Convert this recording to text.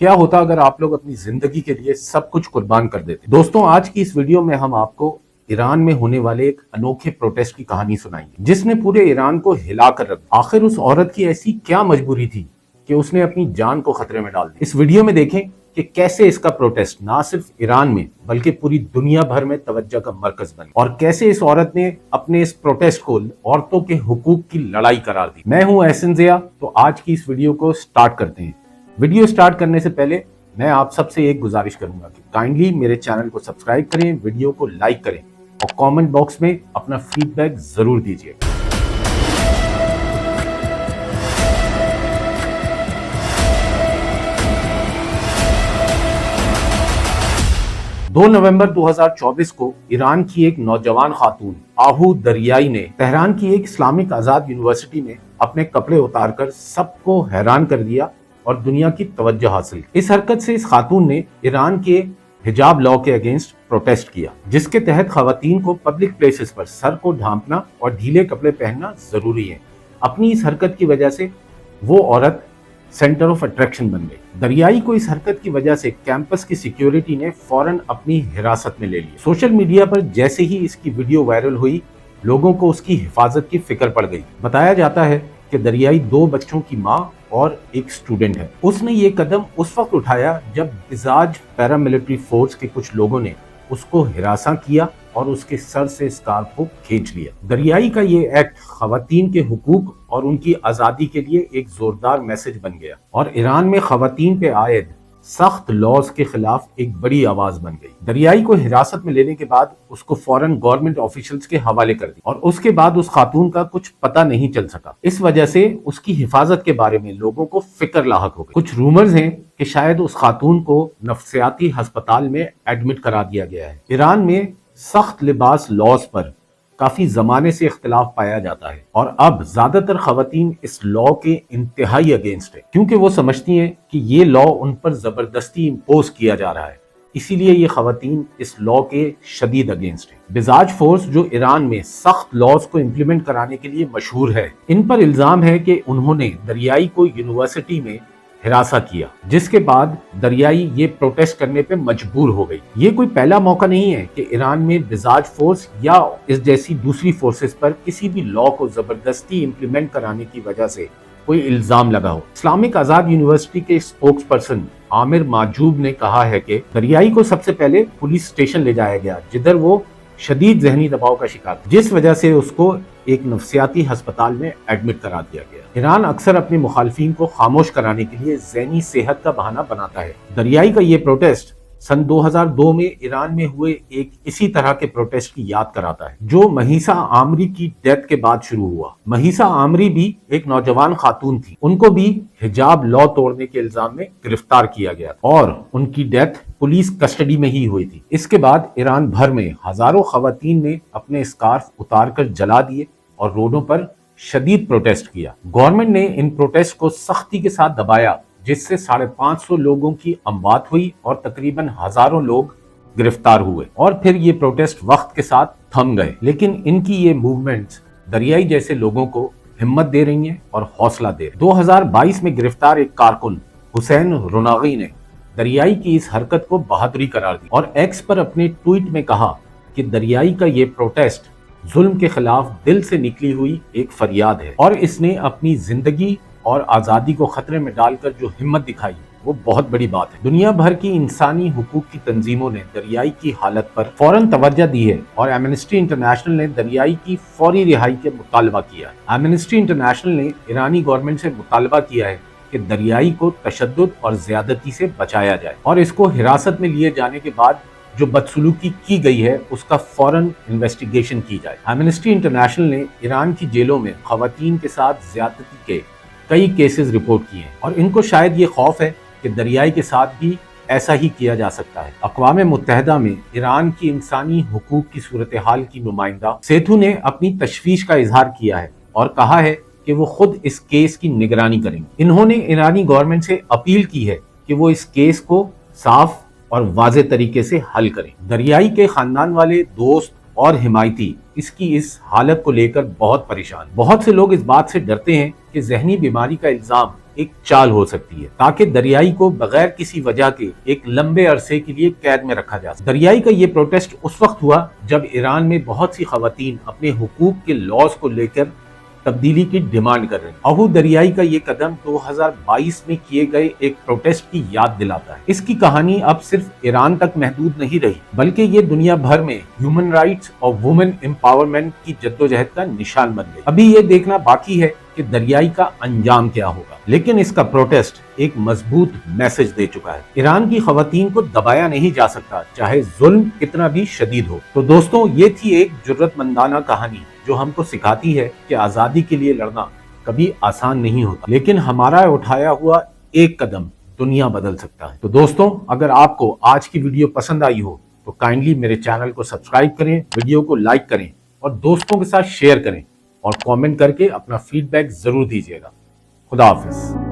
کیا ہوتا اگر آپ لوگ اپنی زندگی کے لیے سب کچھ قربان کر دیتے؟ دوستوں، آج کی اس ویڈیو میں ہم آپ کو ایران میں ہونے والے ایک انوکھے پروٹیسٹ کی کہانی سنائیں گے جس نے پورے ایران کو ہلا کر رکھ دیا۔ آخر اس عورت کی ایسی کیا مجبوری تھی کہ اس نے اپنی جان کو خطرے میں ڈال دیا؟ اس ویڈیو میں دیکھیں کہ کیسے اس کا پروٹیسٹ نہ صرف ایران میں بلکہ پوری دنیا بھر میں توجہ کا مرکز بن گیا، اور کیسے اس عورت نے اپنے اس پروٹیسٹ کو عورتوں کے حقوق کی لڑائی قرار دی۔ میں ہوں احسن ضیاء، تو آج کی اس ویڈیو کو سٹارٹ کرتے ہیں۔ ویڈیو سٹارٹ کرنے سے پہلے میں آپ سب سے ایک گزارش کروں گا کہ کائنڈلی میرے چینل کو سبسکرائب کریں، ویڈیو کو لائک کریں اور کامنٹ باکس میں اپنا فیڈ بیک ضرور دیجیے۔ 2 نومبر 2024 کو ایران کی ایک نوجوان خاتون آہو دریائی نے تہران کی ایک اسلامک آزاد یونیورسٹی میں اپنے کپڑے اتار کر سب کو حیران کر دیا اور دنیا کی توجہ حاصل کی۔ اس حرکت سے اس خاتون نے ایران کے حجاب لاء کے اگینسٹ پروٹیسٹ کیا، جس کے تحت خواتین کو پبلک پلیسز پر سر کو ڈھانپنا اور ڈھیلے کپڑے پہننا ضروری ہے۔ اپنی اس حرکت کی وجہ سے وہ عورت سینٹر آف اٹریکشن بن گئی۔ دریائی کو اس حرکت کی وجہ سے کیمپس کی سیکیورٹی نے فوراً اپنی حراست میں لے لی۔ سوشل میڈیا پر جیسے ہی اس کی ویڈیو وائرل ہوئی، لوگوں کو اس کی حفاظت کی فکر پڑ گئی۔ بتایا جاتا ہے کہ دریائی 2 بچوں کی ماں اور ایک سٹوڈنٹ ہے۔ اس نے یہ قدم اس وقت اٹھایا جب بزاج پیراملٹری فورس کے کچھ لوگوں نے اس کو ہراساں کیا اور اس کے سر سے اسکارف کو کھینچ لیا۔ دریائی کا یہ ایکٹ خواتین کے حقوق اور ان کی آزادی کے لیے ایک زوردار میسج بن گیا، اور ایران میں خواتین پہ عائد سخت لاز کے خلاف ایک بڑی آواز بن گئی۔ دریائی کو حراست میں لینے کے بعد اس کو فوراً گورنمنٹ آفیشلز کے حوالے کر دی، اور اس کے بعد اس خاتون کا کچھ پتہ نہیں چل سکا۔ اس وجہ سے اس کی حفاظت کے بارے میں لوگوں کو فکر لاحق ہو گئی۔ کچھ رومرز ہیں کہ شاید اس خاتون کو نفسیاتی ہسپتال میں ایڈمٹ کرا دیا گیا ہے۔ ایران میں سخت لباس لاز پر کافی زمانے سے اختلاف پایا جاتا ہے، اور اب زیادہ تر خواتین اس لاء کے انتہائی اگینسٹ ہے، کیونکہ وہ سمجھتی ہیں کہ یہ لاء ان پر زبردستی امپوز کیا جا رہا ہے۔ اسی لیے یہ خواتین اس لاء کے شدید اگینسٹ ہیں۔ بزاج فورس جو ایران میں سخت لاز کو امپلیمنٹ کرانے کے لیے مشہور ہے، ان پر الزام ہے کہ انہوں نے دریائی کو یونیورسٹی میں ہراساں کیا، جس کے بعد دریائی یہ پروٹیسٹ کرنے پہ مجبور ہو گئی۔ یہ کوئی پہلا موقع نہیں ہے کہ ایران میں بزاج فورس یا اس جیسی دوسری فورسز پر کسی بھی لاء کو زبردستی امپلیمنٹ کرانے کی وجہ سے کوئی الزام لگا ہو۔ اسلامک آزاد یونیورسٹی کے اسپوکس پرسن عامر معجوب نے کہا ہے کہ دریائی کو سب سے پہلے پولیس اسٹیشن لے جایا گیا، جدھر وہ شدید ذہنی دباؤ کا شکار تھا، جس وجہ سے اس کو ایک نفسیاتی ہسپتال میں ایڈمٹ کرا دیا گیا۔ ایران اکثر اپنے مخالفین کو خاموش کرانے کے لیے ذہنی صحت کا بہانہ بناتا ہے۔ دریائی کا یہ پروٹیسٹ سن 2002 میں ایران میں ہوئے ایک اسی طرح کے پروٹیسٹ کی یاد کراتا ہے، جو مہیسا عامری کی ڈیتھ کے بعد شروع ہوا۔ مہیسا عامری بھی ایک نوجوان خاتون تھی، ان کو بھی حجاب لاء توڑنے کے الزام میں گرفتار کیا گیا اور ان کی ڈیتھ پولیس کسٹڈی میں ہی ہوئی تھی۔ اس کے بعد ایران بھر میں ہزاروں خواتین نے اپنے اسکارف اتار کر جلا دیے اور روڈوں پر شدید پروٹیسٹ کیا۔ گورنمنٹ نے ان پروٹیسٹ کو سختی کے ساتھ دبایا، جس سے 550 لوگوں کی اموات ہوئی اور تقریباً ہزاروں لوگ گرفتار ہوئے، اور پھر یہ پروٹیسٹ وقت کے ساتھ تھم گئے۔ لیکن ان کی یہ موومنٹس دریائی جیسے لوگوں کو ہمت دے رہی ہیں اور حوصلہ دے رہی ہیں۔ 2022 میں گرفتار ایک کارکن حسین روناغی نے دریائی کی اس حرکت کو بہادری قرار دی اور ایکس پر اپنے ٹویٹ میں کہا کہ دریائی کا یہ پروٹیسٹ ظلم کے خلاف دل سے نکلی ہوئی ایک فریاد ہے، اور اس نے اپنی زندگی اور آزادی کو خطرے میں ڈال کر جو ہمت دکھائی وہ بہت بڑی بات ہے۔ دنیا بھر کی انسانی حقوق کی تنظیموں نے دریائی کی حالت پر فوراً توجہ دی ہے، اور ایمنسٹی انٹرنیشنل نے دریائی کی فوری رہائی کے مطالبہ کیا ہے۔ ایمنسٹی انٹرنیشنل نے ایرانی گورنمنٹ سے مطالبہ کیا ہے کہ دریائی کو تشدد اور زیادتی سے بچایا جائے، اور اس کو حراست میں لیے جانے کے بعد جو بدسلوکی کی گئی ہے اس کا فوراً انویسٹیگیشن کی جائے۔ ایمنسٹی انٹرنیشنل نے ایران کی جیلوں میں خواتین کے ساتھ زیادتی کے کئی کیسز رپورٹ کیے ہیں، اور ان کو شاید یہ خوف ہے کہ دریائی کے ساتھ بھی ایسا ہی کیا جا سکتا ہے۔ اقوام متحدہ میں ایران کی انسانی حقوق کی صورتحال کی نمائندہ سیتھو نے اپنی تشویش کا اظہار کیا ہے اور کہا ہے کہ وہ خود اس کیس کی نگرانی کریں گے۔ انہوں نے ایرانی گورنمنٹ سے اپیل کی ہے کہ وہ اس کیس کو صاف اور واضح طریقے سے حل کریں۔ دریائی کے خاندان والے، دوست اور حمایتی اس کی اس حالت کو لے کر بہت پریشان۔ بہت سے لوگ اس بات سے ڈرتے ہیں کہ ذہنی بیماری کا الزام ایک چال ہو سکتی ہے تاکہ دریائی کو بغیر کسی وجہ کے ایک لمبے عرصے کے لیے قید میں رکھا جا سکے۔ دریائی کا یہ پروٹیسٹ اس وقت ہوا جب ایران میں بہت سی خواتین اپنے حقوق کے لاز کو لے کر تبدیلی کی ڈیمانڈ کر رہے ہیں۔ آہو دریائی کا یہ قدم 2022 میں کیے گئے ایک پروٹیسٹ کی یاد دلاتا ہے۔ اس کی کہانی اب صرف ایران تک محدود نہیں رہی بلکہ یہ دنیا بھر میں ہیومن رائٹس اور وومن امپاورمنٹ کی جدوجہد کا نشان بن گئی۔ ابھی یہ دیکھنا باقی ہے کہ دریائی کا انجام کیا ہوگا، لیکن اس کا پروٹیسٹ ایک مضبوط میسج دے چکا ہے۔ ایران کی خواتین کو دبایا نہیں جا سکتا، چاہے ظلم کتنا بھی شدید ہو۔ تو دوستوں، یہ تھی ایک جرأت مندانہ کہانی جو ہم کو سکھاتی ہے کہ آزادی کے لیے لڑنا کبھی آسان نہیں ہوتا، لیکن ہمارا اٹھایا ہوا ایک قدم دنیا بدل سکتا ہے۔ تو دوستوں، اگر آپ کو آج کی ویڈیو پسند آئی ہو تو کائنڈلی میرے چینل کو سبسکرائب کریں، ویڈیو کو لائک کریں اور دوستوں کے ساتھ شیئر کریں اور کامنٹ کر کے اپنا فیڈ بیک ضرور دیجیے گا۔ خدا حافظ۔